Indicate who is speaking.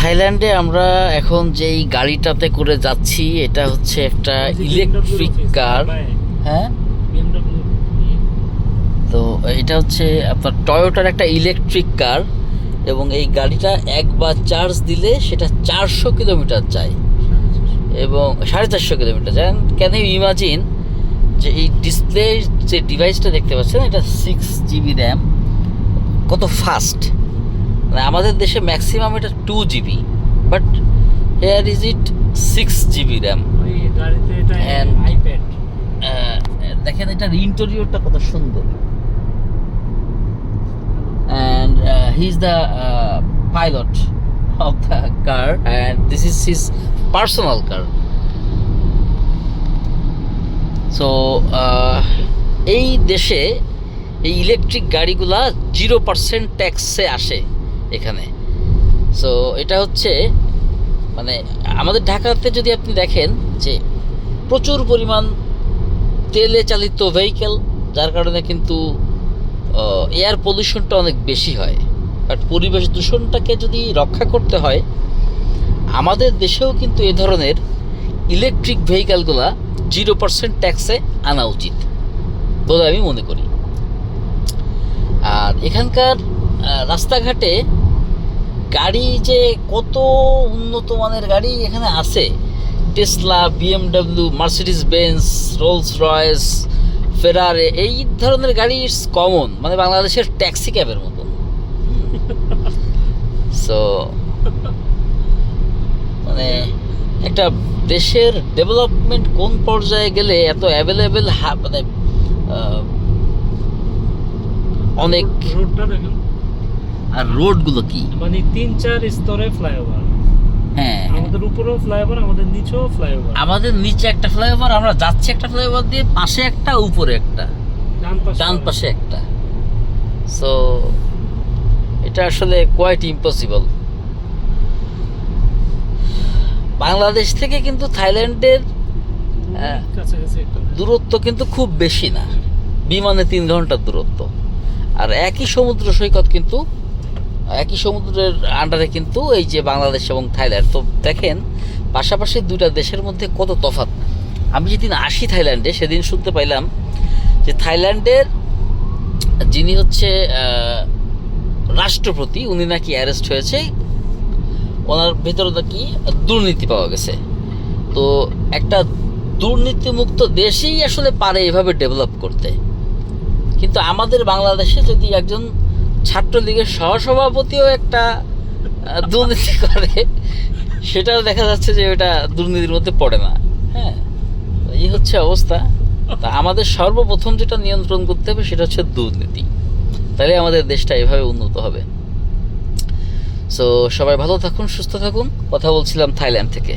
Speaker 1: থাইল্যান্ডে আমরা এখন যেই গাড়িটাতে করে যাচ্ছি এটা হচ্ছে একটা ইলেকট্রিক কার। হ্যাঁ, তো এটা হচ্ছে আপনার টয়োটার একটা ইলেকট্রিক কার এবং এই গাড়িটা একবার চার্জ দিলে সেটা 400 কিলোমিটার যায় এবং 450 কিলোমিটার যায়। ক্যান ইউ ইমাজিন যে এই ডিসপ্লে যে ডিভাইসটা দেখতে পাচ্ছেন এটা 6 GB র্যাম, কত ফাস্ট। মানে আমাদের দেশে ম্যাক্সিমাম এটা 2 GB, but hair is it 6 GB RAM. দেখেন এটার ইন্টেরিয়রটা কত সুন্দর। And he's the pilot of the car and this is his personal car. So এই দেশে এই ইলেকট্রিক গাড়িগুলা 0% ট্যাক্সে আসে এখানে। সো এটা হচ্ছে মানে আমাদের ঢাকাতে যদি আপনি দেখেন যে প্রচুর পরিমাণ তেলে চালিত ভেহিকেল, যার কারণে কিন্তু এয়ার পলিউশনটা অনেক বেশি হয়। বাট পরিবেশ দূষণটাকে যদি রক্ষা করতে হয় আমাদের দেশেও কিন্তু এ ধরনের ইলেকট্রিক ভেহিকেলগুলা 0% ট্যাক্সে আনা উচিত বলে আমি মনে করি। আর এখানকার রাস্তাঘাটে গাড়ি যে কত উন্নত মানের গাড়ি এখানে আছে, Tesla, BMW, Mercedes Benz, Rolls Royce, Ferrari, এই ধরনের গাড়ি ইটস কমন, মানে বাংলাদেশের ট্যাক্সি ক্যাবের মতন। সো মানে একটা দেশের ডেভেলপমেন্ট কোন পর্যায়ে গেলে এত অ্যাভেলেবেল মানে অনেক
Speaker 2: রোডটা দেখুন,
Speaker 1: আর রোডগুলো কি
Speaker 2: মানে 3-4 স্তরে ফ্লাইওভার।
Speaker 1: হ্যাঁ,
Speaker 2: আমাদের উপরেও ফ্লাইওভার, আমাদের নিচেও ফ্লাইওভার।
Speaker 1: আমাদের নিচে একটা ফ্লাইওভার, আমরা যাচ্ছি একটা ফ্লাইওভার দিয়ে, পাশে একটা, উপরে একটা, ডান পাশে একটা। সো এটা আসলে কোয়াইট ইম্পসিবল। বাংলাদেশ থেকে কিন্তু থাইল্যান্ডের
Speaker 2: কাছাকাছি একটা
Speaker 1: দূরত্ব কিন্তু খুব বেশি না, বিমানে 3 ঘন্টার দূরত্ব। আর একই সমুদ্র সৈকত, কিন্তু একই সমুদ্রের আন্ডারে কিন্তু এই যে বাংলাদেশ এবং থাইল্যান্ড। তো দেখেন পাশাপাশি দুইটা দেশের মধ্যে কত তফাৎ। আমি যেদিন আসি থাইল্যান্ডে সেদিন শুনতে পাইলাম যে থাইল্যান্ডের যিনি হচ্ছে রাষ্ট্রপতি, উনি নাকি অ্যারেস্ট হয়েছে, ওনার ভেতরে নাকি দুর্নীতি পাওয়া গেছে। তো একটা দুর্নীতিমুক্ত দেশেই আসলে পারে এভাবে ডেভেলপ করতে। কিন্তু আমাদের বাংলাদেশে যদি একজন ছাত্রলীগের সহসভাপতিও একটা দুর্নীতি করে, সেটাও দেখা যাচ্ছে যে ওটা দুর্নীতির মধ্যে পড়ে না। হ্যাঁ, এই হচ্ছে অবস্থা। তা আমাদের সর্বপ্রথম যেটা নিয়ন্ত্রণ করতে হবে সেটা হচ্ছে দুর্নীতি, তাহলে আমাদের দেশটা এভাবে উন্নত হবে। সো সবাই ভালো থাকুন, সুস্থ থাকুন। কথা বলছিলাম থাইল্যান্ড থেকে।